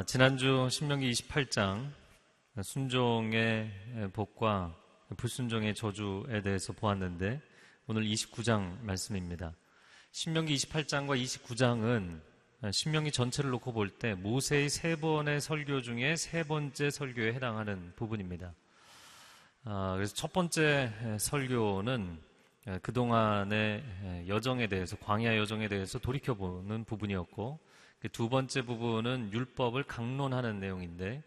지난주 신명기 28장 순종의 복과 불순종의 저주에 대해서 보았는데 오늘 29장 말씀입니다. 신명기 28장과 29장은 신명기 전체를 놓고 볼 때 모세의 3번의 설교 중에 3번째 설교에 해당하는 부분입니다. 그래서 첫 번째 설교는 그동안의 여정에 대해서, 광야 여정에 대해서 돌이켜보는 부분이었고, 두 번째 부분은 율법을 강론하는 내용인데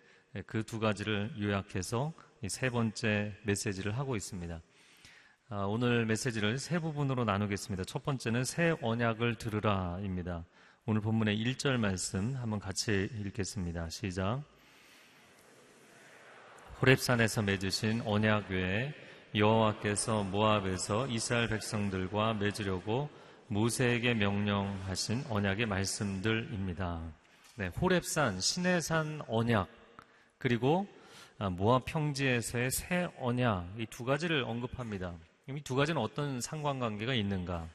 그 두 가지를 요약해서 세 번째 메시지를 하고 있습니다. 오늘 메시지를 세 부분으로 나누겠습니다. 첫 번째는 새 언약을 들으라 입니다. 오늘 본문의 1절 말씀 한번 같이 읽겠습니다. 시작. 호렙산에서 맺으신 언약 외에 여호와께서 모압에서 이스라엘 백성들과 맺으려고 모세에게 명령하신 언약의 말씀들입니다. 네, 호렙산, 시내산 언약, 그리고 모압 평지에서의 새 언약, 이 두 가지를 언급합니다. 이 두 가지는 어떤 상관관계가 있는가?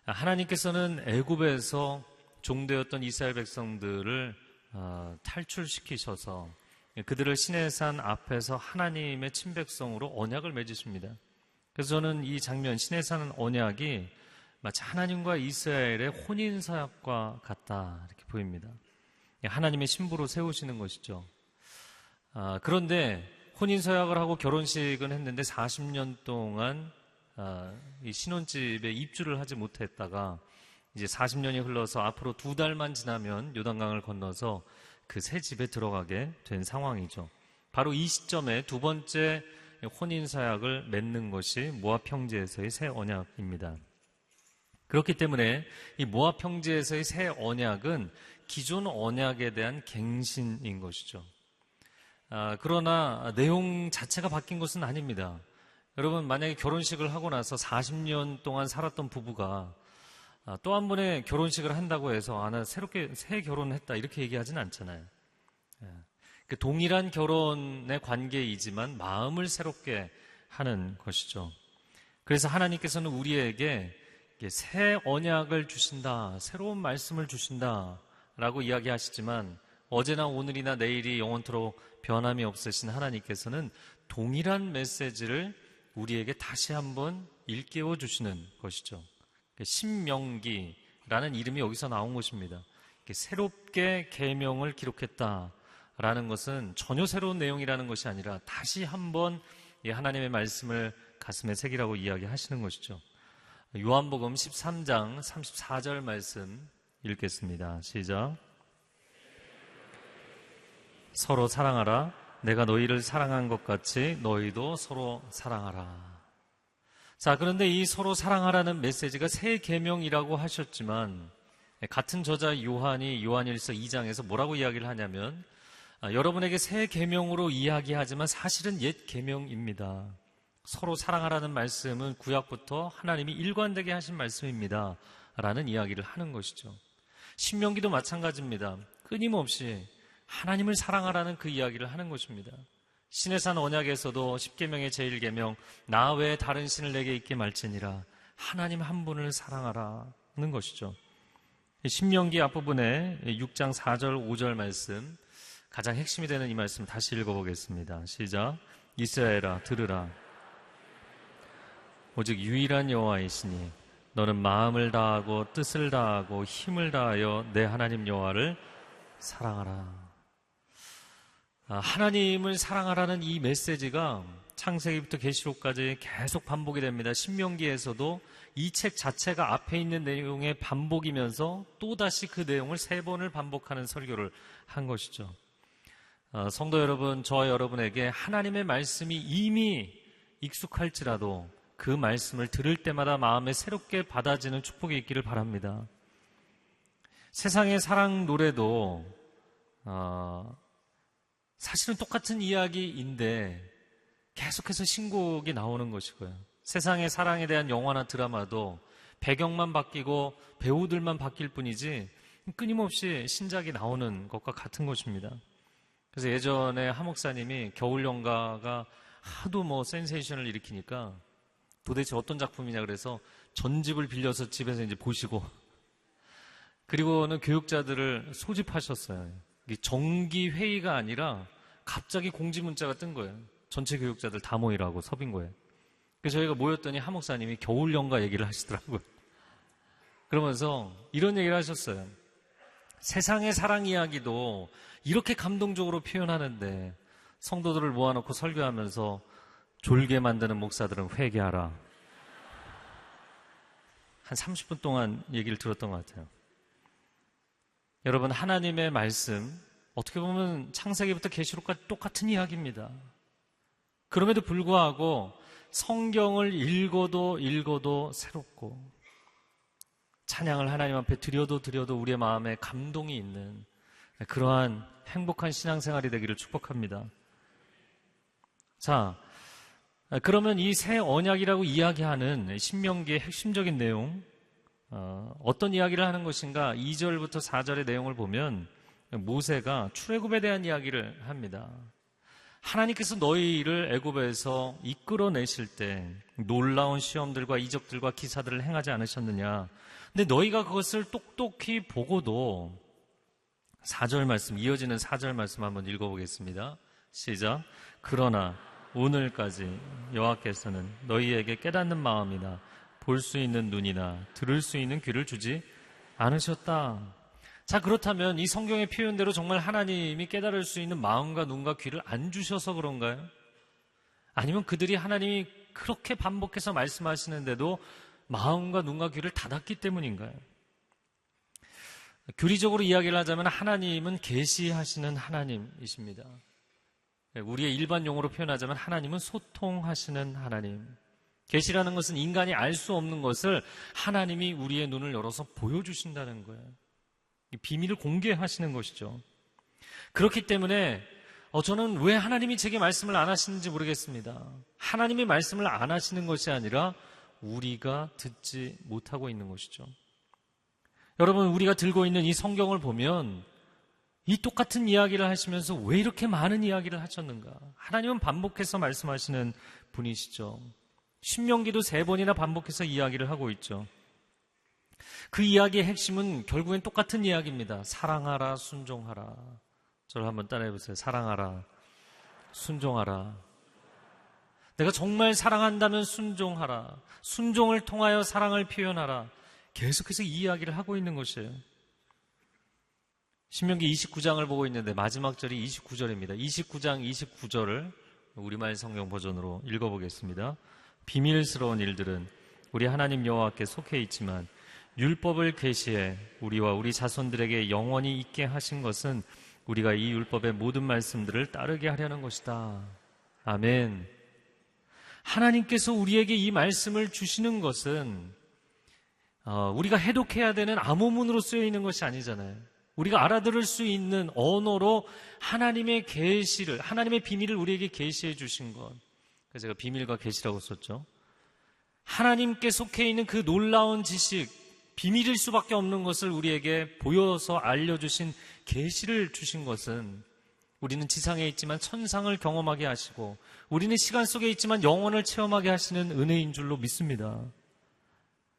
하나님께서는 애굽에서 종되었던 이스라엘 백성들을 탈출시키셔서 그들을 시내산 앞에서 하나님의 친백성으로 언약을 맺으십니다. 그래서 저는 이 장면, 시내산 언약이 마치 하나님과 이스라엘의 혼인서약과 같다 이렇게 보입니다. 하나님의 신부로 세우시는 것이죠. 그런데 혼인서약을 하고 결혼식은 했는데 40년 동안 이 신혼집에 입주를 하지 못했다가 이제 40년이 흘러서 앞으로 2달만 지나면 요단강을 건너서 그 새 집에 들어가게 된 상황이죠. 바로 이 시점에 두 번째 혼인서약을 맺는 것이 모압 평지에서의 새 언약입니다. 그렇기 때문에 이 모압 평지에서의 새 언약은 기존 언약에 대한 갱신인 것이죠. 그러나 내용 자체가 바뀐 것은 아닙니다. 여러분, 만약에 결혼식을 하고 나서 40년 동안 살았던 부부가 또 한 번의 결혼식을 한다고 해서 나 새롭게 새 결혼했다 이렇게 얘기하진 않잖아요. 동일한 결혼의 관계이지만 마음을 새롭게 하는 것이죠. 그래서 하나님께서는 우리에게 새 언약을 주신다, 새로운 말씀을 주신다 라고 이야기하시지만 어제나 오늘이나 내일이 영원토록 변함이 없으신 하나님께서는 동일한 메시지를 우리에게 다시 한번 일깨워 주시는 것이죠. 신명기라는 이름이 여기서 나온 것입니다. 새롭게 계명을 기록했다라는 것은 전혀 새로운 내용이라는 것이 아니라 다시 한번 하나님의 말씀을 가슴에 새기라고 이야기하시는 것이죠. 요한복음 13장 34절 말씀 읽겠습니다. 시작. 서로 사랑하라. 내가 너희를 사랑한 것 같이 너희도 서로 사랑하라. 자, 그런데 이 서로 사랑하라는 메시지가 새 계명이라고 하셨지만 같은 저자 요한이 요한일서 2장에서 뭐라고 이야기를 하냐면 여러분에게 새 계명으로 이야기하지만 사실은 옛 계명입니다. 서로 사랑하라는 말씀은 구약부터 하나님이 일관되게 하신 말씀입니다 라는 이야기를 하는 것이죠. 신명기도 마찬가지입니다. 끊임없이 하나님을 사랑하라는 그 이야기를 하는 것입니다. 시내산 언약에서도 10계명의 제1계명 나 외에 다른 신을 내게 있게 말지니라, 하나님 한 분을 사랑하라는 것이죠. 신명기 앞부분에 6장 4절 5절 말씀, 가장 핵심이 되는 이 말씀 다시 읽어보겠습니다. 시작. 이스라엘아 들으라. 오직 유일한 여호와이시니 너는 마음을 다하고 뜻을 다하고 힘을 다하여 내 하나님 여호와를 사랑하라. 하나님을 사랑하라는 이 메시지가 창세기부터 계시록까지 계속 반복이 됩니다. 신명기에서도 이 책 자체가 앞에 있는 내용의 반복이면서 또다시 그 내용을 3번을 반복하는 설교를 한 것이죠. 성도 여러분, 저와 여러분에게 하나님의 말씀이 이미 익숙할지라도 그 말씀을 들을 때마다 마음에 새롭게 받아지는 축복이 있기를 바랍니다. 세상의 사랑 노래도 사실은 똑같은 이야기인데 계속해서 신곡이 나오는 것이고요. 세상의 사랑에 대한 영화나 드라마도 배경만 바뀌고 배우들만 바뀔 뿐이지 끊임없이 신작이 나오는 것과 같은 것입니다. 그래서 예전에 하 목사님이 겨울연가가 하도 센세이션을 일으키니까 도대체 어떤 작품이냐 그래서 전집을 빌려서 집에서 이제 보시고, 그리고는 교육자들을 소집하셨어요. 이게 정기 회의가 아니라 갑자기 공지 문자가 뜬 거예요. 전체 교육자들 다 모이라고 서빙고에. 그래서 저희가 모였더니 하 목사님이 겨울 연가 얘기를 하시더라고요. 그러면서 이런 얘기를 하셨어요. 세상의 사랑 이야기도 이렇게 감동적으로 표현하는데 성도들을 모아놓고 설교하면서 졸게 만드는 목사들은 회개하라. 한 30분 동안 얘기를 들었던 것 같아요. 여러분, 하나님의 말씀, 어떻게 보면 창세기부터 계시록까지 똑같은 이야기입니다. 그럼에도 불구하고 성경을 읽어도 새롭고 찬양을 하나님 앞에 드려도 우리의 마음에 감동이 있는 그러한 행복한 신앙생활이 되기를 축복합니다. 자, 그러면 이 새 언약이라고 이야기하는 신명기의 핵심적인 내용, 어떤 이야기를 하는 것인가? 2절부터 4절의 내용을 보면 모세가 출애굽에 대한 이야기를 합니다. 하나님께서 너희를 애굽에서 이끌어내실 때 놀라운 시험들과 이적들과 기사들을 행하지 않으셨느냐? 근데 너희가 그것을 똑똑히 보고도 4절 말씀, 이어지는 4절 말씀 한번 읽어보겠습니다. 시작. 그러나 오늘까지 여호와께서는 너희에게 깨닫는 마음이나 볼 수 있는 눈이나 들을 수 있는 귀를 주지 않으셨다. 자, 그렇다면 이 성경의 표현대로 정말 하나님이 깨달을 수 있는 마음과 눈과 귀를 안 주셔서 그런가요? 아니면 그들이 하나님이 그렇게 반복해서 말씀하시는데도 마음과 눈과 귀를 닫았기 때문인가요? 교리적으로 이야기를 하자면 하나님은 계시하시는 하나님이십니다. 우리의 일반 용어로 표현하자면 하나님은 소통하시는 하나님. 계시라는 것은 인간이 알 수 없는 것을 하나님이 우리의 눈을 열어서 보여주신다는 거예요. 비밀을 공개하시는 것이죠. 그렇기 때문에 저는 왜 하나님이 제게 말씀을 안 하시는지 모르겠습니다. 하나님이 말씀을 안 하시는 것이 아니라 우리가 듣지 못하고 있는 것이죠. 여러분, 우리가 들고 있는 이 성경을 보면 이 똑같은 이야기를 하시면서 왜 이렇게 많은 이야기를 하셨는가? 하나님은 반복해서 말씀하시는 분이시죠. 신명기도 3번이나 반복해서 이야기를 하고 있죠. 그 이야기의 핵심은 결국엔 똑같은 이야기입니다. 사랑하라, 순종하라. 저를 한번 따라해보세요. 사랑하라, 순종하라. 내가 정말 사랑한다면 순종하라. 순종을 통하여 사랑을 표현하라. 계속해서 이 이야기를 하고 있는 것이에요. 신명기 29장을 보고 있는데 마지막 절이 29절입니다. 29장 29절을 우리말 성경 버전으로 읽어보겠습니다. 비밀스러운 일들은 우리 하나님 여호와께 속해 있지만 율법을 계시해 우리와 우리 자손들에게 영원히 있게 하신 것은 우리가 이 율법의 모든 말씀들을 따르게 하려는 것이다. 아멘. 하나님께서 우리에게 이 말씀을 주시는 것은 우리가 해독해야 되는 암호문으로 쓰여 있는 것이 아니잖아요. 우리가 알아들을 수 있는 언어로 하나님의 계시를, 하나님의 비밀을 우리에게 계시해 주신 것. 그래서 제가 비밀과 계시라고 썼죠. 하나님께 속해 있는 그 놀라운 지식, 비밀일 수밖에 없는 것을 우리에게 보여서 알려주신 계시를 주신 것은 우리는 지상에 있지만 천상을 경험하게 하시고 우리는 시간 속에 있지만 영혼을 체험하게 하시는 은혜인 줄로 믿습니다.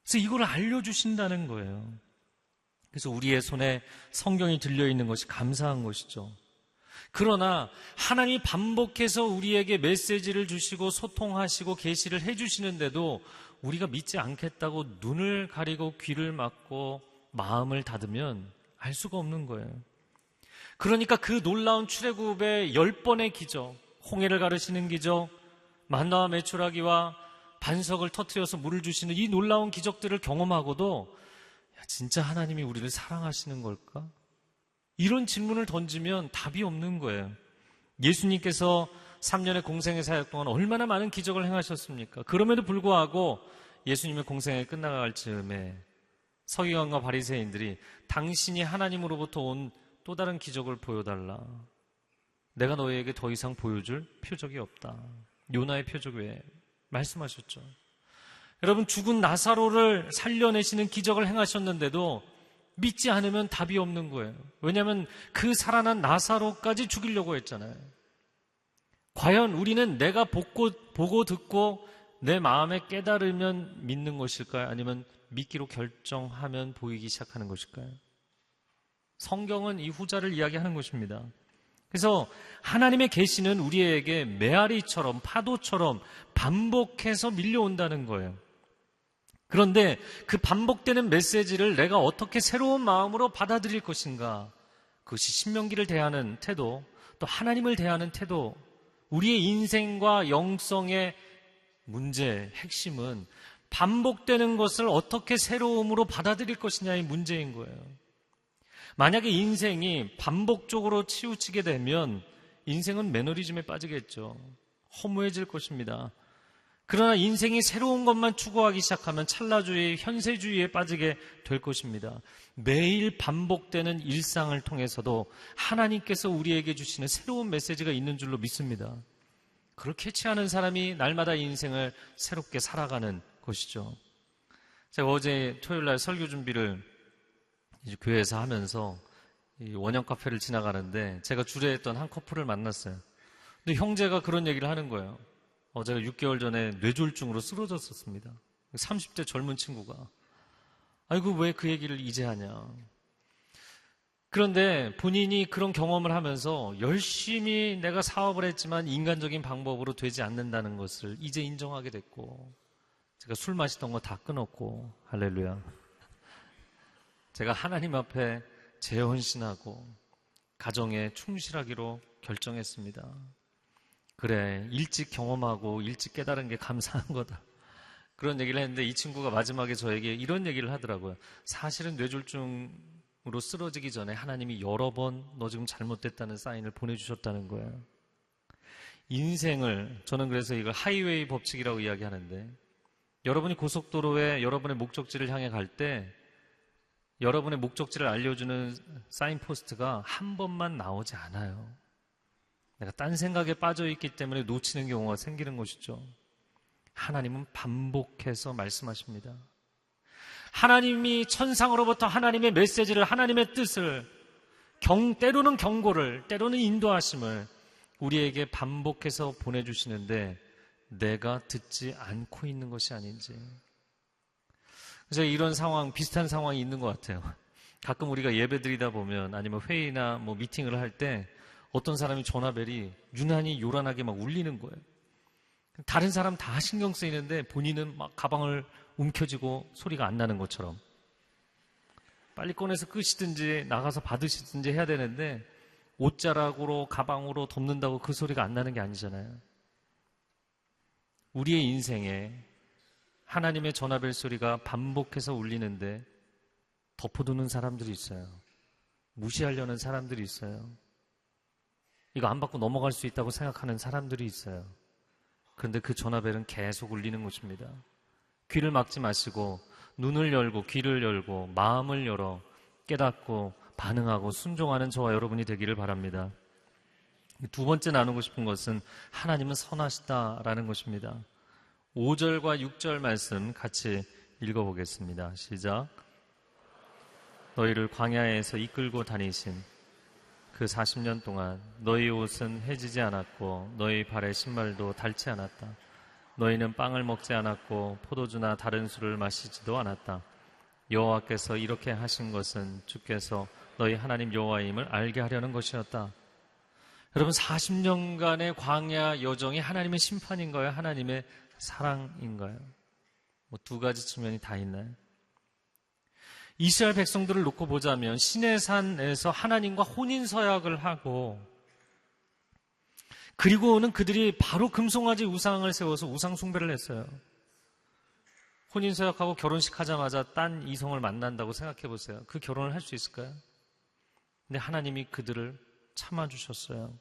그래서 이걸 알려주신다는 거예요. 그래서 우리의 손에 성경이 들려있는 것이 감사한 것이죠. 그러나 하나님이 반복해서 우리에게 메시지를 주시고 소통하시고 계시를 해주시는데도 우리가 믿지 않겠다고 눈을 가리고 귀를 막고 마음을 닫으면 알 수가 없는 거예요. 그러니까 그 놀라운 출애굽의 10번의 기적, 홍해를 가르시는 기적, 만나와 메추라기와 반석을 터뜨려서 물을 주시는 이 놀라운 기적들을 경험하고도 진짜 하나님이 우리를 사랑하시는 걸까? 이런 질문을 던지면 답이 없는 거예요. 예수님께서 3년의 공생의 사역 동안 얼마나 많은 기적을 행하셨습니까? 그럼에도 불구하고 예수님의 공생이 끝나갈 즈음에 서기관과 바리새인들이 당신이 하나님으로부터 온 또 다른 기적을 보여달라. 내가 너희에게 더 이상 보여줄 표적이 없다. 요나의 표적 외에 말씀하셨죠. 여러분, 죽은 나사로를 살려내시는 기적을 행하셨는데도 믿지 않으면 답이 없는 거예요. 왜냐하면 그 살아난 나사로까지 죽이려고 했잖아요. 과연 우리는 내가 보고 듣고 내 마음에 깨달으면 믿는 것일까요? 아니면 믿기로 결정하면 보이기 시작하는 것일까요? 성경은 이 후자를 이야기하는 것입니다. 그래서 하나님의 계시는 우리에게 메아리처럼 파도처럼 반복해서 밀려온다는 거예요. 그런데 그 반복되는 메시지를 내가 어떻게 새로운 마음으로 받아들일 것인가, 그것이 신명기를 대하는 태도, 또 하나님을 대하는 태도, 우리의 인생과 영성의 문제, 핵심은 반복되는 것을 어떻게 새로움으로 받아들일 것이냐의 문제인 거예요. 만약에 인생이 반복적으로 치우치게 되면 인생은 매너리즘에 빠지겠죠. 허무해질 것입니다. 그러나 인생이 새로운 것만 추구하기 시작하면 찰나주의, 현세주의에 빠지게 될 것입니다. 매일 반복되는 일상을 통해서도 하나님께서 우리에게 주시는 새로운 메시지가 있는 줄로 믿습니다. 그걸 캐치하는 사람이 날마다 인생을 새롭게 살아가는 것이죠. 제가 어제 토요일날 설교 준비를 이제 교회에서 하면서 이 원형 카페를 지나가는데 제가 주례했던 한 커플을 만났어요. 근데 형제가 그런 얘기를 하는 거예요. 제가 6개월 전에 뇌졸중으로 쓰러졌었습니다. 30대 젊은 친구가. 아이고, 왜 그 얘기를 이제 하냐. 그런데 본인이 그런 경험을 하면서 열심히 내가 사업을 했지만 인간적인 방법으로 되지 않는다는 것을 이제 인정하게 됐고, 제가 술 마시던 거 다 끊었고, 할렐루야. 제가 하나님 앞에 재헌신하고 가정에 충실하기로 결정했습니다. 그래, 일찍 경험하고 일찍 깨달은 게 감사한 거다. 그런 얘기를 했는데 이 친구가 마지막에 저에게 이런 얘기를 하더라고요. 사실은 뇌졸중으로 쓰러지기 전에 하나님이 여러 번 너 지금 잘못됐다는 사인을 보내주셨다는 거예요. 인생을, 저는 그래서 이걸 하이웨이 법칙이라고 이야기하는데, 여러분이 고속도로에 여러분의 목적지를 향해 갈 때 여러분의 목적지를 알려주는 사인포스트가 한 번만 나오지 않아요. 내가 딴 생각에 빠져있기 때문에 놓치는 경우가 생기는 것이죠. 하나님은 반복해서 말씀하십니다. 하나님이 천상으로부터 하나님의 메시지를, 하나님의 뜻을, 때로는 경고를, 때로는 인도하심을 우리에게 반복해서 보내주시는데 내가 듣지 않고 있는 것이 아닌지. 그래서 이런 상황, 비슷한 상황이 있는 것 같아요. 가끔 우리가 예배 드리다 보면 아니면 회의나 미팅을 할 때 어떤 사람이 전화벨이 유난히 요란하게 막 울리는 거예요. 다른 사람 다 신경 쓰이는데 본인은 막 가방을 움켜쥐고 소리가 안 나는 것처럼 빨리 꺼내서 끄시든지 나가서 받으시든지 해야 되는데 옷자락으로 가방으로 덮는다고 그 소리가 안 나는 게 아니잖아요. 우리의 인생에 하나님의 전화벨 소리가 반복해서 울리는데 덮어두는 사람들이 있어요. 무시하려는 사람들이 있어요. 이거 안 받고 넘어갈 수 있다고 생각하는 사람들이 있어요. 그런데 그 전화벨은 계속 울리는 것입니다. 귀를 막지 마시고 눈을 열고 귀를 열고 마음을 열어 깨닫고 반응하고 순종하는 저와 여러분이 되기를 바랍니다. 두 번째 나누고 싶은 것은 하나님은 선하시다라는 것입니다. 5절과 6절 말씀 같이 읽어보겠습니다. 시작. 너희를 광야에서 이끌고 다니신 그 40년 동안 너희 옷은 해지지 않았고 너희 발의 신발도 닳지 않았다. 너희는 빵을 먹지 않았고 포도주나 다른 술을 마시지도 않았다. 여호와께서 이렇게 하신 것은 주께서 너희 하나님 여호와임을 알게 하려는 것이었다. 여러분, 40년간의 광야 여정이 하나님의 심판인가요? 하나님의 사랑인가요? 두 가지 측면이 다 있나요? 이스라엘 백성들을 놓고 보자면 시내산에서 하나님과 혼인서약을 하고 그리고는 그들이 바로 금송아지 우상을 세워서 우상 숭배를 했어요. 혼인서약하고 결혼식 하자마자 딴 이성을 만난다고 생각해 보세요. 그 결혼을 할 수 있을까요? 근데 하나님이 그들을 참아주셨어요.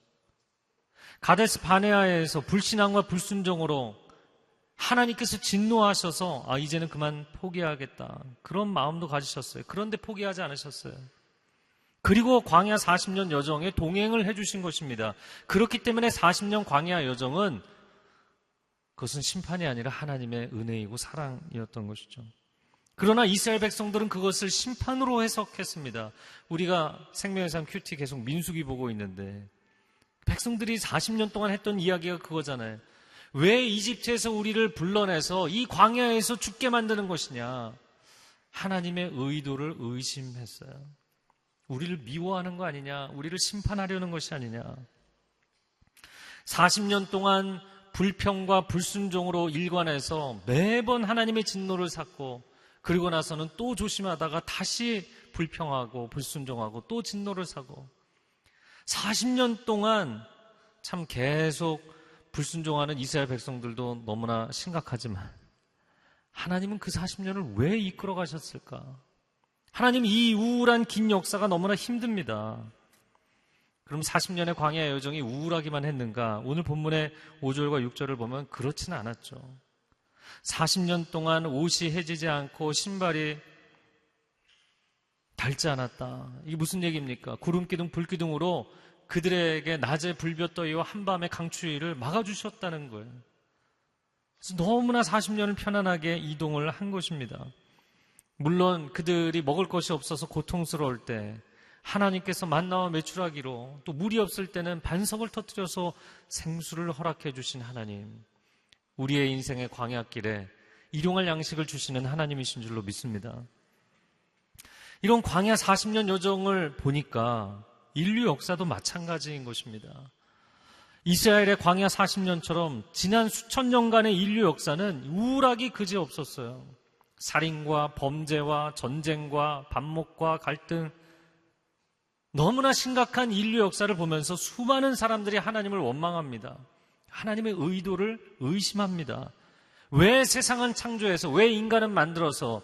가데스 바네아에서 불신앙과 불순종으로 하나님께서 진노하셔서 이제는 그만 포기하겠다, 그런 마음도 가지셨어요. 그런데 포기하지 않으셨어요. 그리고 광야 40년 여정에 동행을 해주신 것입니다. 그렇기 때문에 40년 광야 여정은 그것은 심판이 아니라 하나님의 은혜이고 사랑이었던 것이죠. 그러나 이스라엘 백성들은 그것을 심판으로 해석했습니다. 우리가 생명의 삶 큐티 계속 민수기 보고 있는데 백성들이 40년 동안 했던 이야기가 그거잖아요. 왜 이집트에서 우리를 불러내서 이 광야에서 죽게 만드는 것이냐. 하나님의 의도를 의심했어요. 우리를 미워하는 거 아니냐? 우리를 심판하려는 것이 아니냐? 40년 동안 불평과 불순종으로 일관해서 매번 하나님의 진노를 샀고, 그리고 나서는 또 조심하다가 다시 불평하고 불순종하고 또 진노를 사고, 40년 동안 참 계속 불순종하는 이스라엘 백성들도 너무나 심각하지만, 하나님은 그 40년을 왜 이끌어 가셨을까? 하나님, 이 우울한 긴 역사가 너무나 힘듭니다. 그럼 40년의 광야의 여정이 우울하기만 했는가? 오늘 본문의 5절과 6절을 보면 그렇지는 않았죠. 40년 동안 옷이 해지지 않고 신발이 닳지 않았다. 이게 무슨 얘기입니까? 구름기둥, 불기둥으로 그들에게 낮에 불볕더위와 한밤의 강추위를 막아주셨다는 거예요. 그래서 너무나 40년을 편안하게 이동을 한 것입니다. 물론 그들이 먹을 것이 없어서 고통스러울 때 하나님께서 만나와 메추라기로, 또 물이 없을 때는 반석을 터뜨려서 생수를 허락해 주신 하나님, 우리의 인생의 광야길에 일용할 양식을 주시는 하나님이신 줄로 믿습니다. 이런 광야 40년 여정을 보니까 인류 역사도 마찬가지인 것입니다. 이스라엘의 광야 40년처럼 지난 수천 년간의 인류 역사는 우울하기 그지없었어요. 살인과 범죄와 전쟁과 반목과 갈등, 너무나 심각한 인류 역사를 보면서 수많은 사람들이 하나님을 원망합니다. 하나님의 의도를 의심합니다. 왜 세상은 창조해서, 왜 인간은 만들어서,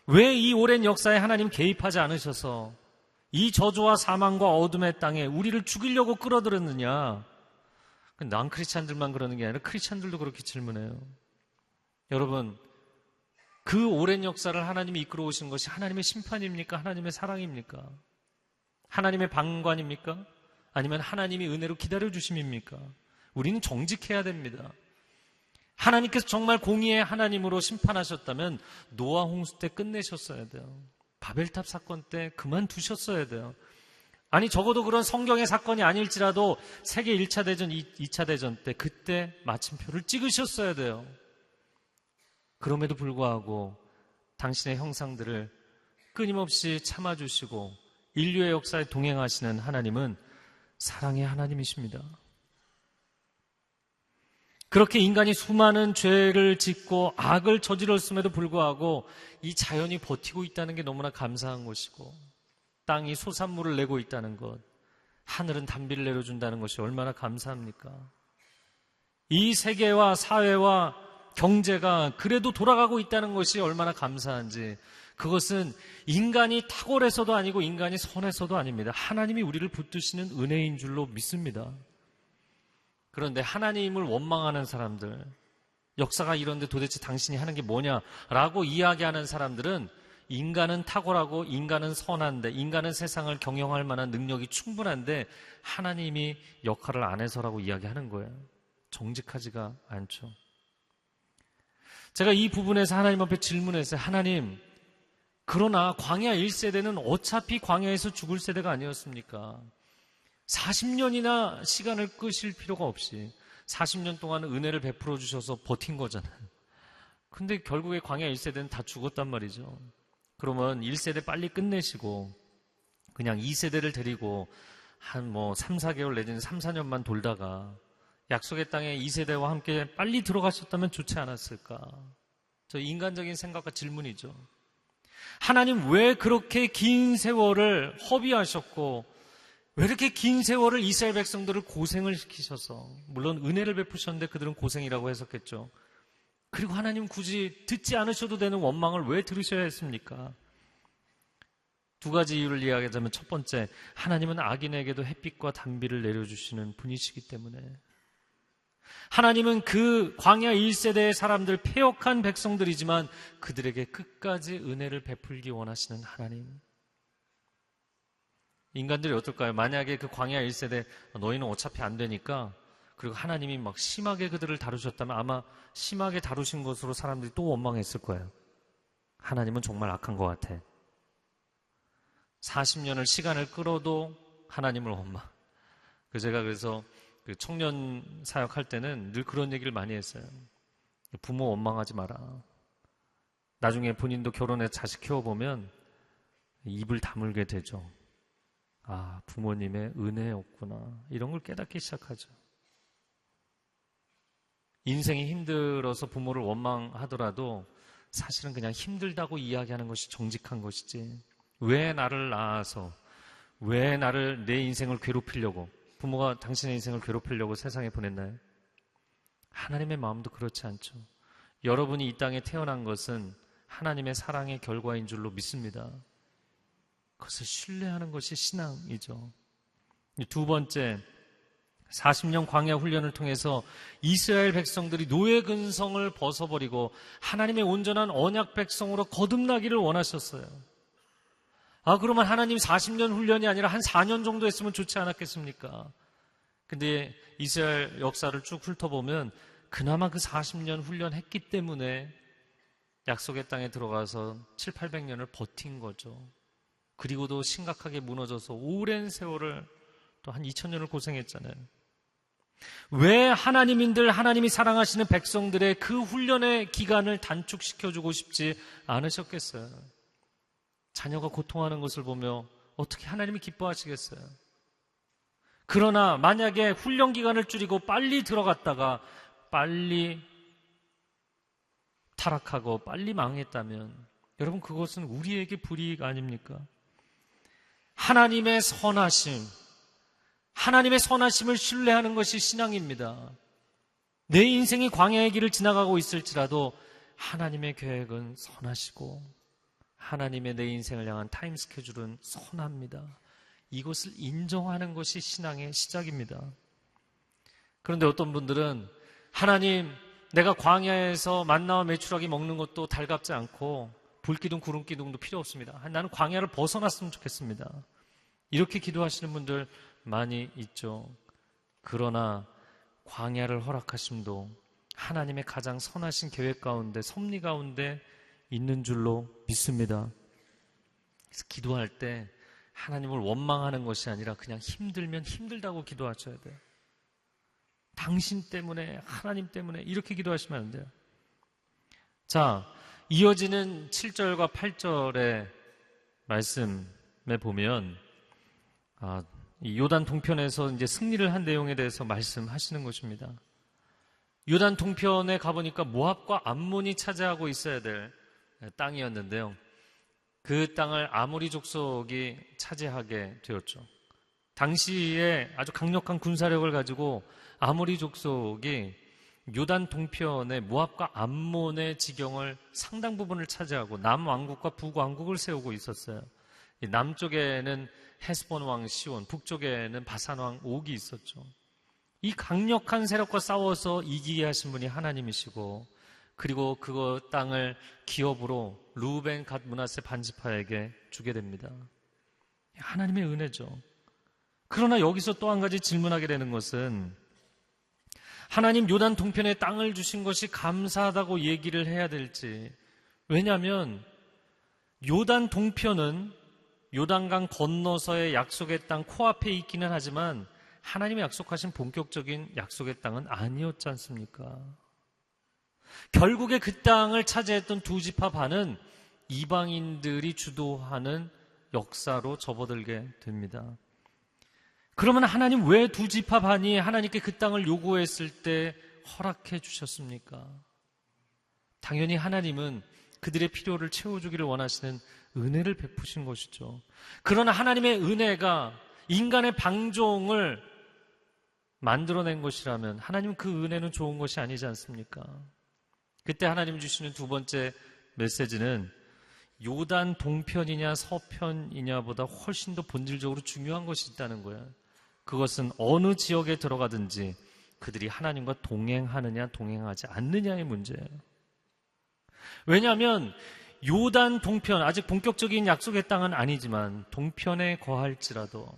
왜 이 오랜 역사에 하나님 개입하지 않으셔서 이 저주와 사망과 어둠의 땅에 우리를 죽이려고 끌어들였느냐? 난 크리스찬들만 그러는 게 아니라 크리스찬들도 그렇게 질문해요. 여러분, 그 오랜 역사를 하나님이 이끌어 오신 것이 하나님의 심판입니까? 하나님의 사랑입니까? 하나님의 방관입니까? 아니면 하나님이 은혜로 기다려주심입니까? 우리는 정직해야 됩니다. 하나님께서 정말 공의의 하나님으로 심판하셨다면 노아 홍수 때 끝내셨어야 돼요. 바벨탑 사건 때 그만두셨어야 돼요. 아니, 적어도 그런 성경의 사건이 아닐지라도 세계 1차 대전, 2차 대전 때 그때 마침표를 찍으셨어야 돼요. 그럼에도 불구하고 당신의 형상들을 끊임없이 참아주시고 인류의 역사에 동행하시는 하나님은 사랑의 하나님이십니다. 그렇게 인간이 수많은 죄를 짓고 악을 저질렀음에도 불구하고 이 자연이 버티고 있다는 게 너무나 감사한 것이고, 땅이 소산물을 내고 있다는 것, 하늘은 단비를 내려준다는 것이 얼마나 감사합니까? 이 세계와 사회와 경제가 그래도 돌아가고 있다는 것이 얼마나 감사한지, 그것은 인간이 탁월해서도 아니고 인간이 선해서도 아닙니다. 하나님이 우리를 붙드시는 은혜인 줄로 믿습니다. 그런데 하나님을 원망하는 사람들, 역사가 이런데 도대체 당신이 하는 게 뭐냐라고 이야기하는 사람들은 인간은 탁월하고 인간은 선한데, 인간은 세상을 경영할 만한 능력이 충분한데 하나님이 역할을 안 해서라고 이야기하는 거예요. 정직하지가 않죠. 제가 이 부분에서 하나님 앞에 질문했어요. 하나님, 그러나 광야 1세대는 어차피 광야에서 죽을 세대가 아니었습니까? 40년이나 시간을 끄실 필요가 없이 40년 동안 은혜를 베풀어 주셔서 버틴 거잖아요. 근데 결국에 광야 1세대는 다 죽었단 말이죠. 그러면 1세대 빨리 끝내시고 그냥 2세대를 데리고 한 3, 4개월 내지는 3, 4년만 돌다가 약속의 땅에 2세대와 함께 빨리 들어가셨다면 좋지 않았을까? 저 인간적인 생각과 질문이죠. 하나님, 왜 그렇게 긴 세월을 허비하셨고 왜 이렇게 긴 세월을 이스라엘 백성들을 고생을 시키셔서, 물론 은혜를 베푸셨는데 그들은 고생이라고 해석했죠. 그리고 하나님 굳이 듣지 않으셔도 되는 원망을 왜 들으셔야 했습니까? 두 가지 이유를 이야기하자면, 첫 번째, 하나님은 악인에게도 햇빛과 단비를 내려주시는 분이시기 때문에, 하나님은 그 광야 1세대의 사람들, 패역한 백성들이지만 그들에게 끝까지 은혜를 베풀기 원하시는 하나님. 인간들이 어떨까요? 만약에 그 광야 1세대 너희는 어차피 안 되니까, 그리고 하나님이 막 심하게 그들을 다루셨다면 아마 심하게 다루신 것으로 사람들이 또 원망했을 거예요. 하나님은 정말 악한 것 같아. 40년을 시간을 끌어도 하나님을 원망. 제가 그래서 그 청년 사역할 때는 늘 그런 얘기를 많이 했어요. 부모 원망하지 마라. 나중에 본인도 결혼해 자식 키워보면 입을 다물게 되죠. 아, 부모님의 은혜였구나. 이런 걸 깨닫기 시작하죠. 인생이 힘들어서 부모를 원망하더라도 사실은 그냥 힘들다고 이야기하는 것이 정직한 것이지, 왜 나를 낳아서, 왜 나를, 내 인생을 괴롭히려고, 부모가 당신의 인생을 괴롭히려고 세상에 보냈나요? 하나님의 마음도 그렇지 않죠. 여러분이 이 땅에 태어난 것은 하나님의 사랑의 결과인 줄로 믿습니다. 그것을 신뢰하는 것이 신앙이죠. 두 번째, 40년 광야 훈련을 통해서 이스라엘 백성들이 노예 근성을 벗어버리고 하나님의 온전한 언약 백성으로 거듭나기를 원하셨어요. 아, 그러면 하나님 40년 훈련이 아니라 한 4년 정도 했으면 좋지 않았겠습니까? 근데 이스라엘 역사를 쭉 훑어보면 그나마 그 40년 훈련했기 때문에 약속의 땅에 들어가서 7, 800년을 버틴 거죠. 그리고도 심각하게 무너져서 오랜 세월을, 또 한 2000년을 고생했잖아요. 왜 하나님인들, 하나님이 사랑하시는 백성들의 그 훈련의 기간을 단축시켜주고 싶지 않으셨겠어요? 자녀가 고통하는 것을 보며 어떻게 하나님이 기뻐하시겠어요? 그러나 만약에 훈련 기간을 줄이고 빨리 들어갔다가 빨리 타락하고 빨리 망했다면 여러분, 그것은 우리에게 불이익 아닙니까? 하나님의 선하심, 하나님의 선하심을 신뢰하는 것이 신앙입니다. 내 인생이 광야의 길을 지나가고 있을지라도 하나님의 계획은 선하시고 하나님의 내 인생을 향한 타임 스케줄은 선합니다. 이것을 인정하는 것이 신앙의 시작입니다. 그런데 어떤 분들은 하나님, 내가 광야에서 만나와 메추라기 먹는 것도 달갑지 않고 불기둥 구름기둥도 필요 없습니다. 나는 광야를 벗어났으면 좋겠습니다. 이렇게 기도하시는 분들 많이 있죠. 그러나 광야를 허락하심도 하나님의 가장 선하신 계획 가운데, 섭리 가운데 있는 줄로 믿습니다. 그래서 기도할 때 하나님을 원망하는 것이 아니라 그냥 힘들면 힘들다고 기도하셔야 돼요. 당신 때문에, 하나님 때문에 이렇게 기도하시면 안 돼요. 자, 이어지는 7절과 8절의 말씀에 보면 이 요단 동편에서 이제 승리를 한 내용에 대해서 말씀하시는 것입니다. 요단 동편에 가보니까 모압과 암몬이 차지하고 있어야 될 땅이었는데요. 그 땅을 아모리 족속이 차지하게 되었죠. 당시에 아주 강력한 군사력을 가지고 아모리 족속이 요단 동편의 모압과 암몬의 지경을 상당 부분을 차지하고 남왕국과 북왕국을 세우고 있었어요. 남쪽에는 헤스본 왕 시온, 북쪽에는 바산 왕 옥이 있었죠. 이 강력한 세력과 싸워서 이기게 하신 분이 하나님이시고, 그리고 그 땅을 기업으로 루벤, 갓, 므낫세 반지파에게 주게 됩니다. 하나님의 은혜죠. 그러나 여기서 또 한 가지 질문하게 되는 것은, 하나님 요단 동편에 땅을 주신 것이 감사하다고 얘기를 해야 될지. 왜냐하면 요단 동편은 요단강 건너서의 약속의 땅 코앞에 있기는 하지만 하나님이 약속하신 본격적인 약속의 땅은 아니었지 않습니까? 결국에 그 땅을 차지했던 두 지파 반은 이방인들이 주도하는 역사로 접어들게 됩니다. 그러면 하나님 왜 두 지파 반이 하나님께 그 땅을 요구했을 때 허락해 주셨습니까? 당연히 하나님은 그들의 필요를 채워주기를 원하시는 은혜를 베푸신 것이죠. 그러나 하나님의 은혜가 인간의 방종을 만들어낸 것이라면 하나님은 그 은혜는 좋은 것이 아니지 않습니까? 그때 하나님 주시는 두 번째 메시지는 요단 동편이냐 서편이냐보다 훨씬 더 본질적으로 중요한 것이 있다는 거예요. 그것은 어느 지역에 들어가든지 그들이 하나님과 동행하느냐 동행하지 않느냐의 문제예요. 왜냐하면 요단 동편, 아직 본격적인 약속의 땅은 아니지만 동편에 거할지라도,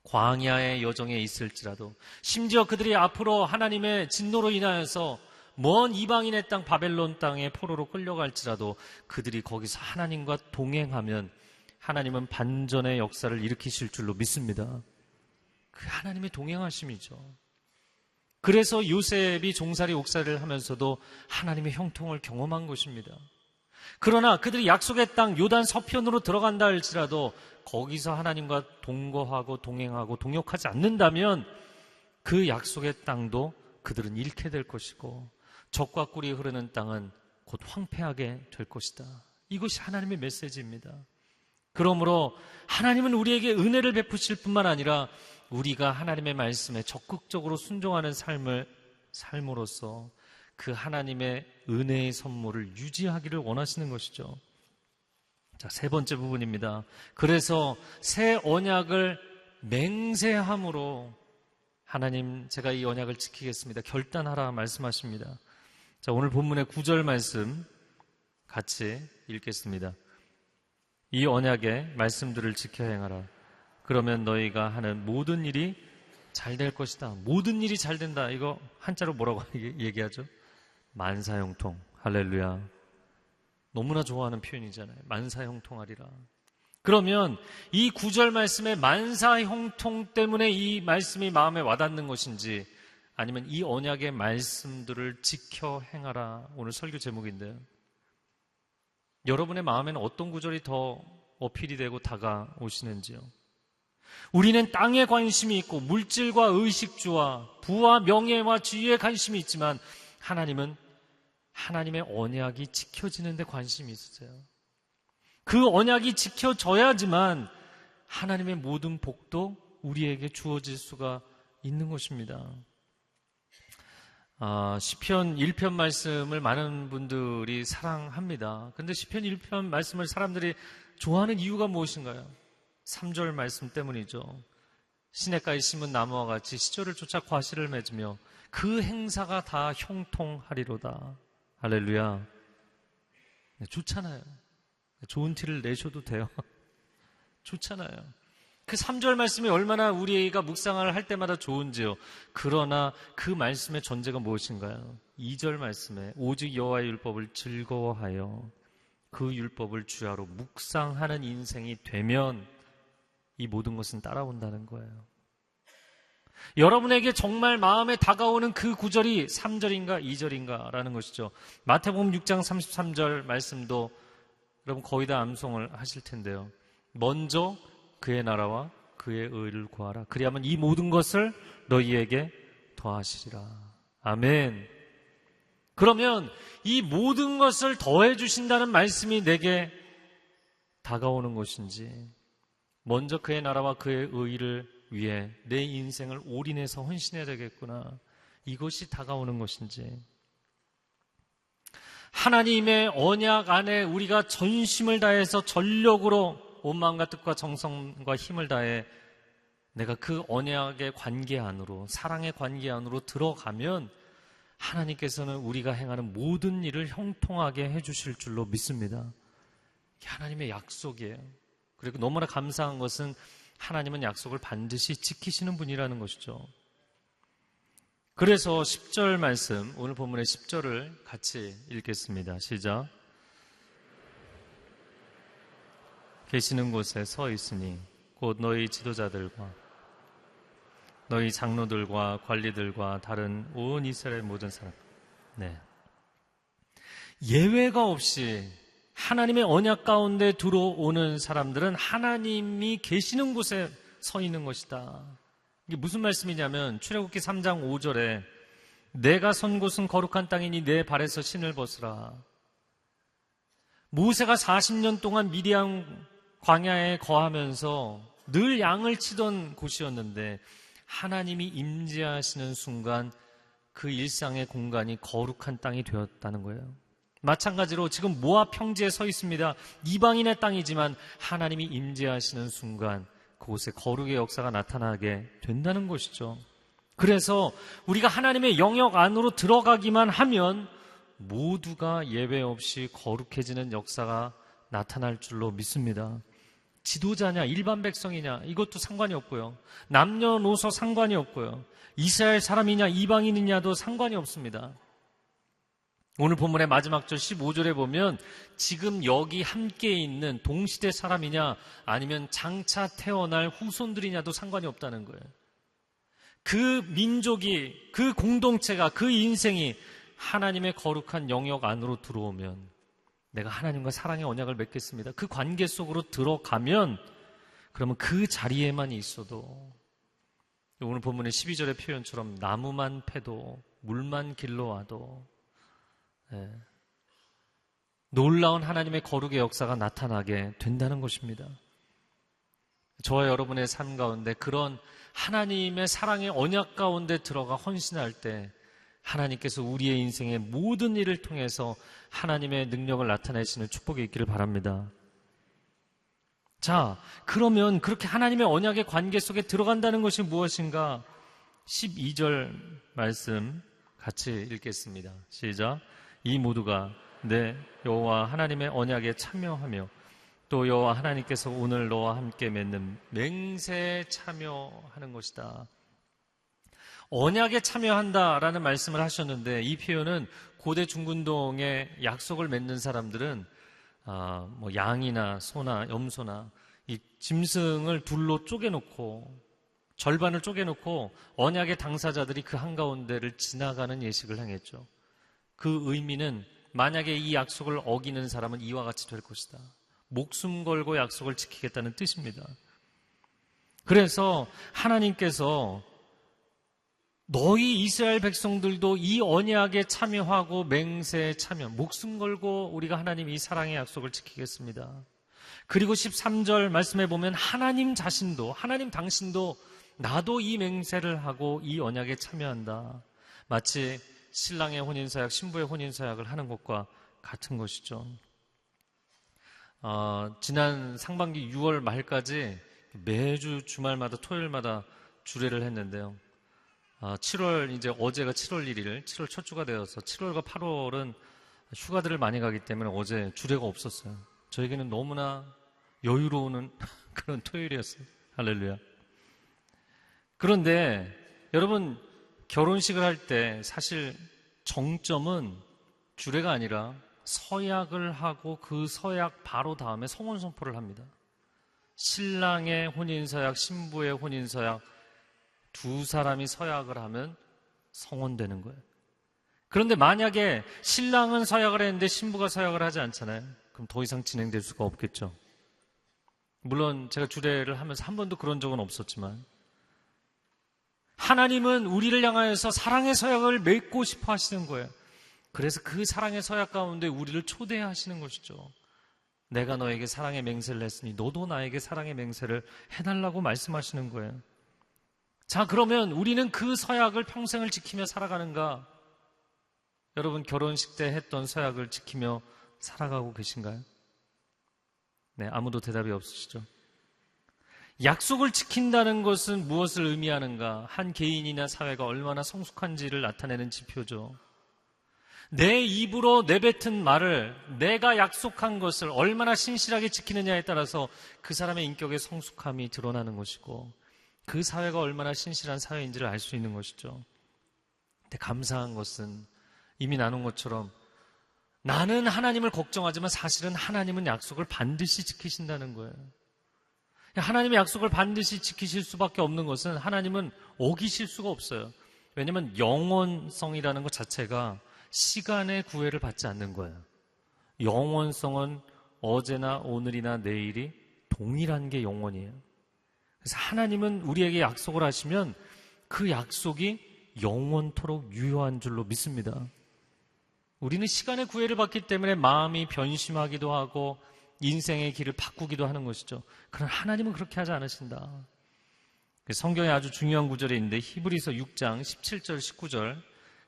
광야의 여정에 있을지라도, 심지어 그들이 앞으로 하나님의 진노로 인하여서 먼 이방인의 땅 바벨론 땅에 포로로 끌려갈지라도 그들이 거기서 하나님과 동행하면 하나님은 반전의 역사를 일으키실 줄로 믿습니다. 그 하나님의 동행하심이죠. 그래서 요셉이 종살이 옥살이를 하면서도 하나님의 형통을 경험한 것입니다. 그러나 그들이 약속의 땅 요단 서편으로 들어간다 할지라도 거기서 하나님과 동거하고 동행하고 동역하지 않는다면 그 약속의 땅도 그들은 잃게 될 것이고 젖과 꿀이 흐르는 땅은 곧 황폐하게 될 것이다. 이것이 하나님의 메시지입니다. 그러므로 하나님은 우리에게 은혜를 베푸실 뿐만 아니라 우리가 하나님의 말씀에 적극적으로 순종하는 삶을 삶으로써 그 하나님의 은혜의 선물을 유지하기를 원하시는 것이죠. 자, 세 번째 부분입니다. 그래서 새 언약을 맹세함으로 하나님, 제가 이 언약을 지키겠습니다. 결단하라 말씀하십니다. 자, 오늘 본문의 9절 말씀 같이 읽겠습니다. 이 언약의 말씀들을 지켜 행하라. 그러면 너희가 하는 모든 일이 잘 될 것이다. 모든 일이 잘 된다. 이거 한자로 뭐라고 얘기하죠? 만사형통. 할렐루야. 너무나 좋아하는 표현이잖아요. 만사형통하리라. 그러면 이 9절 말씀의 만사형통 때문에 이 말씀이 마음에 와닿는 것인지 아니면 이 언약의 말씀들을 지켜 행하라. 오늘 설교 제목인데요. 여러분의 마음에는 어떤 구절이 더 어필이 되고 다가오시는지요? 우리는 땅에 관심이 있고 물질과 의식주와 부와 명예와 지위에 관심이 있지만 하나님은 하나님의 언약이 지켜지는 데 관심이 있으세요. 그 언약이 지켜져야지만 하나님의 모든 복도 우리에게 주어질 수가 있는 것입니다. 시편 1편 말씀을 많은 분들이 사랑합니다. 그런데 시편 1편 말씀을 사람들이 좋아하는 이유가 무엇인가요? 3절 말씀 때문이죠. 시냇가에 심은 나무와 같이 시절을 쫓아 과실을 맺으며 그 행사가 다 형통하리로다. 할렐루야. 좋잖아요. 좋은 티를 내셔도 돼요. 좋잖아요. 그 3절 말씀이 얼마나 우리가 묵상을 할 때마다 좋은지요. 그러나 그 말씀의 전제가 무엇인가요? 2절 말씀에 오직 여호와의 율법을 즐거워하여 그 율법을 주야로 묵상하는 인생이 되면 이 모든 것은 따라온다는 거예요. 여러분에게 정말 마음에 다가오는 그 구절이 3절인가 2절인가 라는 것이죠. 마태복음 6장 33절 말씀도 여러분 거의 다 암송을 하실 텐데요. 먼저 그의 나라와 그의 의를 구하라. 그리하면 이 모든 것을 너희에게 더하시리라. 아멘. 그러면 이 모든 것을 더해 주신다는 말씀이 내게 다가오는 것인지, 먼저 그의 나라와 그의 의를 위해 내 인생을 올인해서 헌신해야 되겠구나, 이것이 다가오는 것인지, 하나님의 언약 안에 우리가 전심을 다해서 전력으로 온 마음과 뜻과 정성과 힘을 다해 내가 그 언약의 관계 안으로, 사랑의 관계 안으로 들어가면 하나님께서는 우리가 행하는 모든 일을 형통하게 해주실 줄로 믿습니다. 이게 하나님의 약속이에요. 그리고 너무나 감사한 것은 하나님은 약속을 반드시 지키시는 분이라는 것이죠. 그래서 10절 말씀, 오늘 본문의 10절을 같이 읽겠습니다. 시작. 계시는 곳에 서 있으니 곧 너희 지도자들과 너희 장로들과 관리들과 다른 온 이스라엘 모든 사람, 예외가 없이 하나님의 언약 가운데 들어오는 사람들은 하나님이 계시는 곳에 서 있는 것이다. 이게 무슨 말씀이냐면 출애굽기 3장 5절에 내가 선 곳은 거룩한 땅이니 내 발에서 신을 벗으라. 모세가 40년 동안 미디안 광야에 거하면서 늘 양을 치던 곳이었는데 하나님이 임재하시는 순간 그 일상의 공간이 거룩한 땅이 되었다는 거예요. 마찬가지로 지금 모압 평지에 서 있습니다. 이방인의 땅이지만 하나님이 임재하시는 순간 그곳에 거룩의 역사가 나타나게 된다는 것이죠. 그래서 우리가 하나님의 영역 안으로 들어가기만 하면 모두가 예외 없이 거룩해지는 역사가 나타날 줄로 믿습니다. 지도자냐 일반 백성이냐 이것도 상관이 없고요. 남녀노소 상관이 없고요. 이스라엘 사람이냐 이방인이냐도 상관이 없습니다. 오늘 본문의 마지막 절 15절에 보면 지금 여기 함께 있는 동시대 사람이냐 아니면 장차 태어날 후손들이냐도 상관이 없다는 거예요. 그 민족이, 그 공동체가, 그 인생이 하나님의 거룩한 영역 안으로 들어오면 내가 하나님과 사랑의 언약을 맺겠습니다. 그 관계 속으로 들어가면 그러면 그 자리에만 있어도 오늘 본문의 12절의 표현처럼 나무만 패도 물만 길러와도 놀라운 하나님의 거룩의 역사가 나타나게 된다는 것입니다. 저와 여러분의 삶 가운데 그런 하나님의 사랑의 언약 가운데 들어가 헌신할 때 하나님께서 우리의 인생의 모든 일을 통해서 하나님의 능력을 나타내시는 축복이 있기를 바랍니다. 자, 그러면 그렇게 하나님의 언약의 관계 속에 들어간다는 것이 무엇인가? 12절 말씀 같이 읽겠습니다. 시작. 이 모두가 내 여호와 하나님의 언약에 참여하며 또 여호와 하나님께서 오늘 너와 함께 맺는 맹세에 참여하는 것이다. 언약에 참여한다라는 말씀을 하셨는데 이 표현은 고대 중군동에 약속을 맺는 사람들은 양이나 소나 염소나 이 짐승을 둘로 쪼개놓고 절반을 쪼개놓고 언약의 당사자들이 그 한가운데를 지나가는 예식을 행했죠. 그 의미는 만약에 이 약속을 어기는 사람은 이와 같이 될 것이다. 목숨 걸고 약속을 지키겠다는 뜻입니다. 그래서 하나님께서 너희 이스라엘 백성들도 이 언약에 참여하고 맹세에 참여, 목숨 걸고 우리가 하나님 이 사랑의 약속을 지키겠습니다. 그리고 13절 말씀해 보면 하나님 자신도, 하나님 당신도 나도 이 맹세를 하고 이 언약에 참여한다. 마치 신랑의 혼인서약, 신부의 혼인서약을 하는 것과 같은 것이죠. 지난 상반기 6월 말까지 매주 주말마다 토요일마다 주례를 했는데요. 7월 이제 어제가 7월 1일, 7월 첫 주가 되어서 7월과 8월은 휴가들을 많이 가기 때문에 어제 주례가 없었어요. 저에게는 너무나 여유로운 그런 토요일이었어요. 할렐루야. 그런데 여러분 결혼식을 할 때 사실 정점은 주례가 아니라 서약을 하고 그 서약 바로 다음에 성혼 선포를 합니다. 신랑의 혼인서약, 신부의 혼인서약 두 사람이 서약을 하면 성혼되는 거예요. 그런데 만약에 신랑은 서약을 했는데 신부가 서약을 하지 않잖아요. 그럼 더 이상 진행될 수가 없겠죠. 물론 제가 주례를 하면서 한 번도 그런 적은 없었지만 하나님은 우리를 향하여서 사랑의 서약을 맺고 싶어 하시는 거예요. 그래서 그 사랑의 서약 가운데 우리를 초대하시는 것이죠. 내가 너에게 사랑의 맹세를 했으니 너도 나에게 사랑의 맹세를 해달라고 말씀하시는 거예요. 자, 그러면 우리는 그 서약을 평생을 지키며 살아가는가? 여러분 결혼식 때 했던 서약을 지키며 살아가고 계신가요? 네, 아무도 대답이 없으시죠? 약속을 지킨다는 것은 무엇을 의미하는가? 한 개인이나 사회가 얼마나 성숙한지를 나타내는 지표죠. 내 입으로 내뱉은 말을, 내가 약속한 것을 얼마나 신실하게 지키느냐에 따라서 그 사람의 인격의 성숙함이 드러나는 것이고 그 사회가 얼마나 신실한 사회인지를 알 수 있는 것이죠. 근데 감사한 것은 이미 나눈 것처럼 나는 하나님을 걱정하지만 사실은 하나님은 약속을 반드시 지키신다는 거예요. 하나님의 약속을 반드시 지키실 수밖에 없는 것은 하나님은 어기실 수가 없어요. 왜냐하면 영원성이라는 것 자체가 시간의 구애를 받지 않는 거예요. 영원성은 어제나 오늘이나 내일이 동일한 게 영원이에요. 그래서 하나님은 우리에게 약속을 하시면 그 약속이 영원토록 유효한 줄로 믿습니다. 우리는 시간의 구애를 받기 때문에 마음이 변심하기도 하고 인생의 길을 바꾸기도 하는 것이죠. 그러나 하나님은 그렇게 하지 않으신다. 성경에 아주 중요한 구절이 있는데 히브리서 6장 17절 19절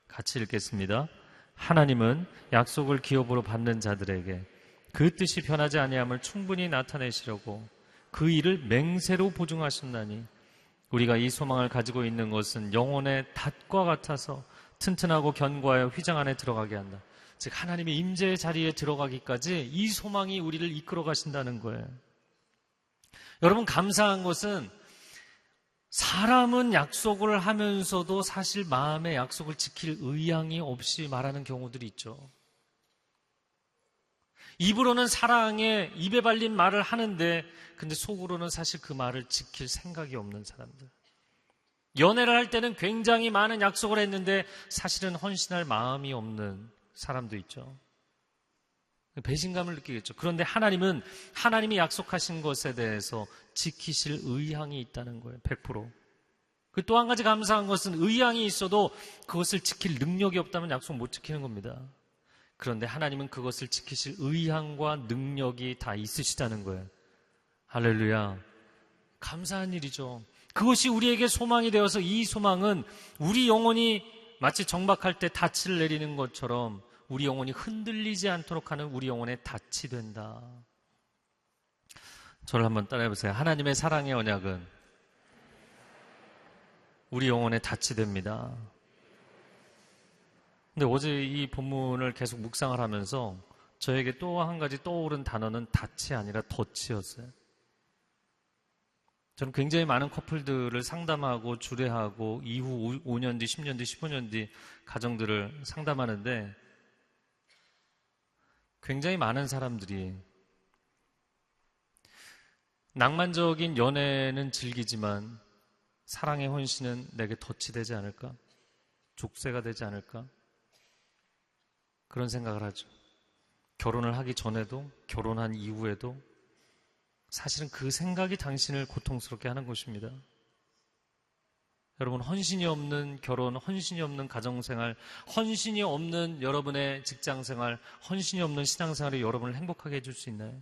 같이 읽겠습니다. 하나님은 약속을 기업으로 받는 자들에게 그 뜻이 변하지 아니함을 충분히 나타내시려고 그 일을 맹세로 보증하셨나니 우리가 이 소망을 가지고 있는 것은 영혼의 닷과 같아서 튼튼하고 견고하여 휘장 안에 들어가게 한다. 즉 하나님의 임재의 자리에 들어가기까지 이 소망이 우리를 이끌어 가신다는 거예요. 여러분 감사한 것은 사람은 약속을 하면서도 사실 마음의 약속을 지킬 의향이 없이 말하는 경우들이 있죠. 입으로는 사랑에 입에 발린 말을 하는데 근데 속으로는 사실 그 말을 지킬 생각이 없는 사람들. 연애를 할 때는 굉장히 많은 약속을 했는데 사실은 헌신할 마음이 없는 사람도 있죠. 배신감을 느끼겠죠. 그런데 하나님은 하나님이 약속하신 것에 대해서 지키실 의향이 있다는 거예요. 100%. 그 또 한 가지 감사한 것은 의향이 있어도 그것을 지킬 능력이 없다면 약속 못 지키는 겁니다. 그런데 하나님은 그것을 지키실 의향과 능력이 다 있으시다는 거예요. 할렐루야. 감사한 일이죠. 그것이 우리에게 소망이 되어서 이 소망은 우리 영혼이 마치 정박할 때 닻을 내리는 것처럼 우리 영혼이 흔들리지 않도록 하는 우리 영혼의 닻이 된다. 저를 한번 따라해 보세요. 하나님의 사랑의 언약은 우리 영혼의 닻이 됩니다. 근데 어제 이 본문을 계속 묵상을 하면서 저에게 또 한 가지 떠오른 단어는 닻이 아니라 덫이었어요. 저는 굉장히 많은 커플들을 상담하고 주례하고 이후 5년 뒤, 10년 뒤, 15년 뒤 가정들을 상담하는데 굉장히 많은 사람들이 낭만적인 연애는 즐기지만 사랑의 헌신은 내게 덫이 되지 않을까? 족쇄가 되지 않을까? 그런 생각을 하죠. 결혼을 하기 전에도 결혼한 이후에도 사실은 그 생각이 당신을 고통스럽게 하는 것입니다. 여러분, 헌신이 없는 결혼, 헌신이 없는 가정생활, 헌신이 없는 여러분의 직장생활, 헌신이 없는 신앙생활이 여러분을 행복하게 해줄 수 있나요?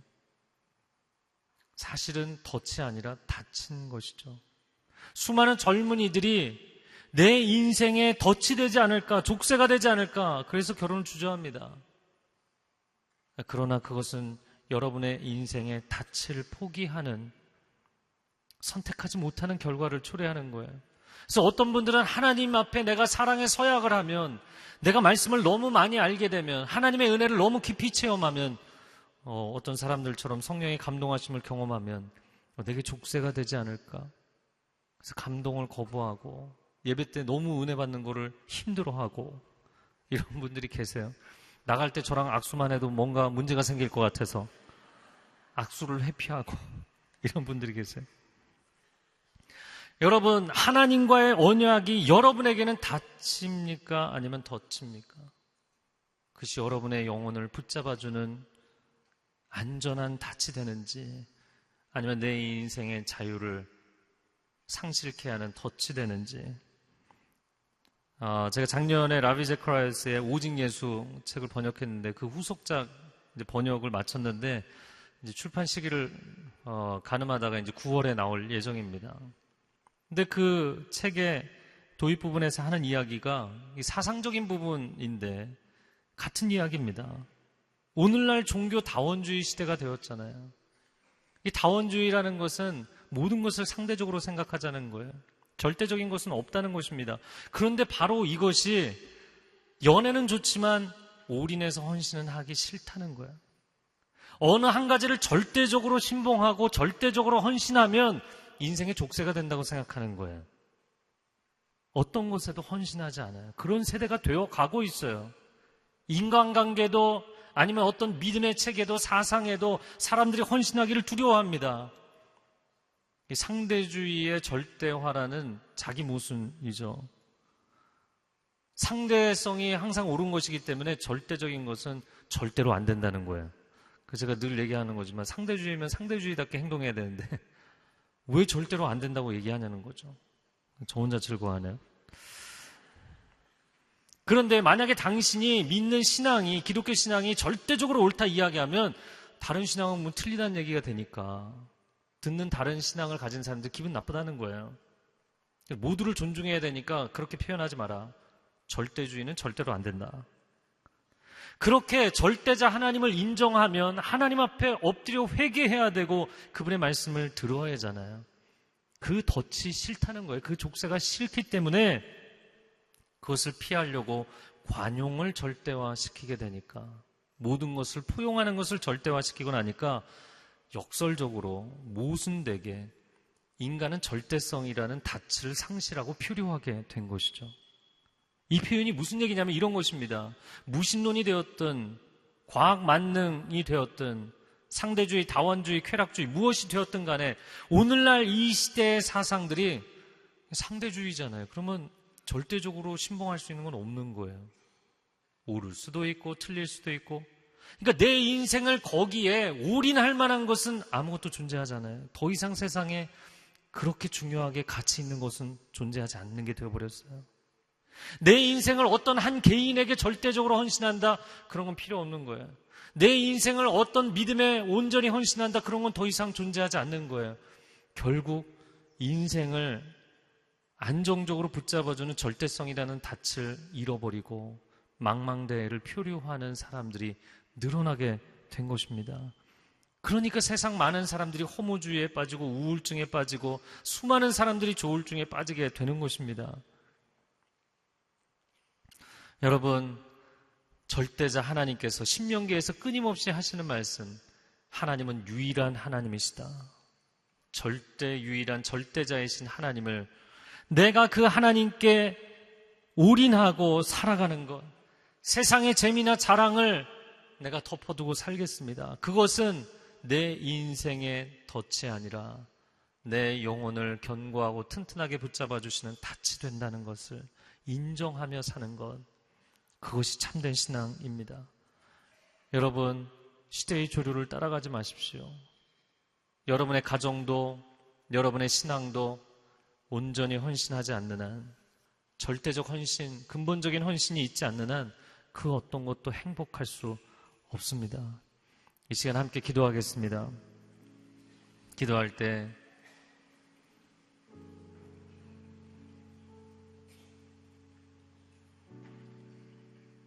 사실은 덫이 아니라 닫힌 것이죠. 수많은 젊은이들이 내 인생에 덫이 되지 않을까, 족쇄가 되지 않을까, 그래서 결혼을 주저합니다. 그러나 그것은 여러분의 인생의 닻을 포기하는, 선택하지 못하는 결과를 초래하는 거예요. 그래서 어떤 분들은 하나님 앞에 내가 사랑의 서약을 하면, 내가 말씀을 너무 많이 알게 되면, 하나님의 은혜를 너무 깊이 체험하면, 어떤 사람들처럼 성령의 감동하심을 경험하면 내게 족쇄가 되지 않을까. 그래서 감동을 거부하고 예배 때 너무 은혜 받는 거를 힘들어하고 이런 분들이 계세요. 나갈 때 저랑 악수만 해도 뭔가 문제가 생길 것 같아서 악수를 회피하고 이런 분들이 계세요. 여러분, 하나님과의 언약이 여러분에게는 닫힙니까? 아니면 덫입니까? 그것이 여러분의 영혼을 붙잡아주는 안전한 닻이 되는지, 아니면 내 인생의 자유를 상실케 하는 덫이 되는지. 제가 작년에 라비 제커라이스의 오직 예수 책을 번역했는데 그 후속작 이제 번역을 마쳤는데 이제 출판 시기를 가늠하다가 이제 9월에 나올 예정입니다. 근데 그 책의 도입 부분에서 하는 이야기가 사상적인 부분인데 같은 이야기입니다. 오늘날 종교 다원주의 시대가 되었잖아요. 이 다원주의라는 것은 모든 것을 상대적으로 생각하자는 거예요. 절대적인 것은 없다는 것입니다. 그런데 바로 이것이 연애는 좋지만 올인해서 헌신은 하기 싫다는 거예요. 어느 한 가지를 절대적으로 신봉하고 절대적으로 헌신하면 인생의 족쇄가 된다고 생각하는 거예요. 어떤 것에도 헌신하지 않아요. 그런 세대가 되어 가고 있어요. 인간관계도 아니면 어떤 믿음의 체계도 사상에도 사람들이 헌신하기를 두려워합니다. 이 상대주의의 절대화라는 자기 모순이죠. 상대성이 항상 옳은 것이기 때문에 절대적인 것은 절대로 안 된다는 거예요. 그래서 제가 늘 얘기하는 거지만 상대주의면 상대주의답게 행동해야 되는데 왜 절대로 안 된다고 얘기하냐는 거죠. 저 혼자 즐거워하네요. 그런데 만약에 당신이 믿는 신앙이, 기독교 신앙이 절대적으로 옳다 이야기하면 다른 신앙은 뭐 틀리다는 얘기가 되니까 듣는 다른 신앙을 가진 사람들 기분 나쁘다는 거예요. 모두를 존중해야 되니까 그렇게 표현하지 마라. 절대주의는 절대로 안 된다. 그렇게 절대자 하나님을 인정하면 하나님 앞에 엎드려 회개해야 되고 그분의 말씀을 들어야 하잖아요. 그 덫이 싫다는 거예요. 그 족쇄가 싫기 때문에 그것을 피하려고 관용을 절대화시키게 되니까, 모든 것을 포용하는 것을 절대화시키고 나니까 역설적으로 모순되게 인간은 절대성이라는 닻을 상실하고 표류하게 된 것이죠. 이 표현이 무슨 얘기냐면 이런 것입니다. 무신론이 되었든 과학 만능이 되었든 상대주의, 다원주의, 쾌락주의 무엇이 되었든 간에 오늘날 이 시대의 사상들이 상대주의잖아요. 그러면 절대적으로 신봉할 수 있는 건 없는 거예요. 옳을 수도 있고 틀릴 수도 있고, 그러니까 내 인생을 거기에 올인할 만한 것은 아무것도 존재하잖아요. 더 이상 세상에 그렇게 중요하게 가치 있는 것은 존재하지 않는 게 되어버렸어요. 내 인생을 어떤 한 개인에게 절대적으로 헌신한다, 그런 건 필요 없는 거예요. 내 인생을 어떤 믿음에 온전히 헌신한다, 그런 건 더 이상 존재하지 않는 거예요. 결국 인생을 안정적으로 붙잡아주는 절대성이라는 닻을 잃어버리고 망망대해를 표류하는 사람들이 늘어나게 된 것입니다. 그러니까 세상 많은 사람들이 허무주의에 빠지고 우울증에 빠지고 수많은 사람들이 조울증에 빠지게 되는 것입니다. 여러분, 절대자 하나님께서 신명기에서 끊임없이 하시는 말씀, 하나님은 유일한 하나님이시다. 절대 유일한 절대자이신 하나님을 내가 그 하나님께 올인하고 살아가는 것, 세상의 재미나 자랑을 내가 덮어두고 살겠습니다. 그것은 내 인생의 덫이 아니라 내 영혼을 견고하고 튼튼하게 붙잡아 주시는 닻이 된다는 것을 인정하며 사는 것, 그것이 참된 신앙입니다. 여러분, 시대의 조류를 따라가지 마십시오. 여러분의 가정도 여러분의 신앙도 온전히 헌신하지 않는 한, 절대적 헌신, 근본적인 헌신이 있지 않는 한 그 어떤 것도 행복할 수 없습니다. 이 시간 함께 기도하겠습니다. 기도할 때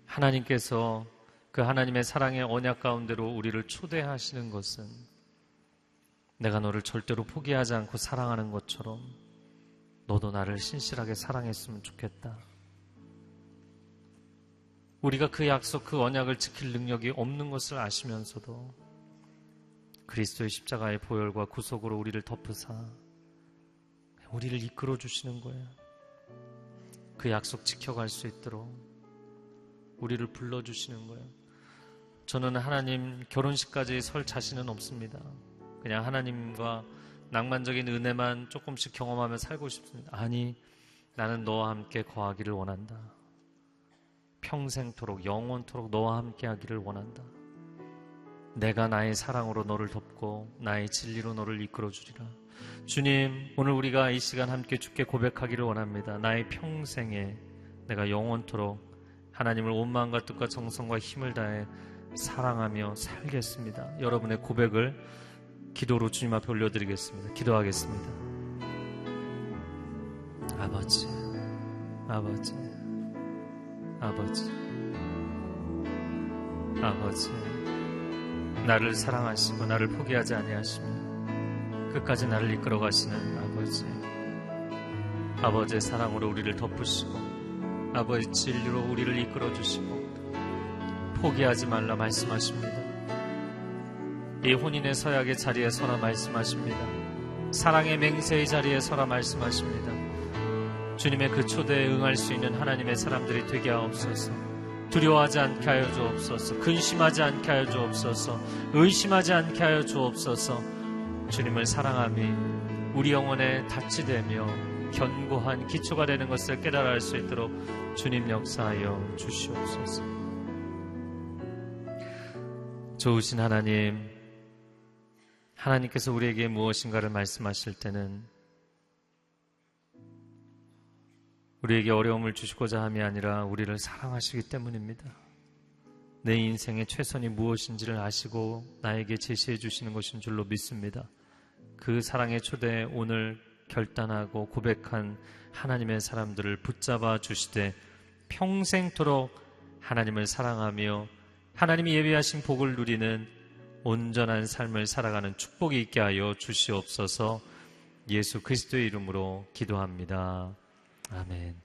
하나님께서 그 하나님의 사랑의 언약 가운데로 우리를 초대하시는 것은 내가 너를 절대로 포기하지 않고 사랑하는 것처럼 너도 나를 신실하게 사랑했으면 좋겠다. 우리가 그 약속, 그 언약을 지킬 능력이 없는 것을 아시면서도 그리스도의 십자가의 보혈과 구속으로 우리를 덮으사 우리를 이끌어 주시는 거예요. 그 약속 지켜갈 수 있도록 우리를 불러주시는 거예요. 저는 하나님 결혼식까지 설 자신은 없습니다. 그냥 하나님과 낭만적인 은혜만 조금씩 경험하며 살고 싶습니다. 아니, 나는 너와 함께 거하기를 원한다. 평생토록, 영원토록 너와 함께 하기를 원한다. 내가 나의 사랑으로 너를 덮고 나의 진리로 너를 이끌어 주리라. 주님, 오늘 우리가 이 시간 함께 주께 고백하기를 원합니다. 나의 평생에 내가 영원토록 하나님을 온 마음과 뜻과 정성과 힘을 다해 사랑하며 살겠습니다. 여러분의 고백을 기도로 주님 앞에 올려드리겠습니다. 기도하겠습니다. 아버지, 아버지, 아버지, 아버지, 나를 사랑하시고 나를 포기하지 아니하시며 끝까지 나를 이끌어 가시는 아버지, 아버지의 사랑으로 우리를 덮으시고 아버지 진리로 우리를 이끌어 주시고 포기하지 말라 말씀하십니다. 이 혼인의 서약의 자리에 서라 말씀하십니다. 사랑의 맹세의 자리에 서라 말씀하십니다. 주님의 그 초대에 응할 수 있는 하나님의 사람들이 되게 하옵소서. 두려워하지 않게 하여 주옵소서. 근심하지 않게 하여 주옵소서. 의심하지 않게 하여 주옵소서. 주님을 사랑함이 우리 영혼의 닻이 되며 견고한 기초가 되는 것을 깨달아 알 수 있도록 주님 역사하여 주시옵소서. 좋으신 하나님, 하나님께서 우리에게 무엇인가를 말씀하실 때는 우리에게 어려움을 주시고자 함이 아니라 우리를 사랑하시기 때문입니다. 내 인생의 최선이 무엇인지를 아시고 나에게 제시해 주시는 것인 줄로 믿습니다. 그 사랑의 초대에 오늘 결단하고 고백한 하나님의 사람들을 붙잡아 주시되 평생토록 하나님을 사랑하며 하나님이 예비하신 복을 누리는 온전한 삶을 살아가는 축복이 있게 하여 주시옵소서. 예수 그리스도의 이름으로 기도합니다. 아멘.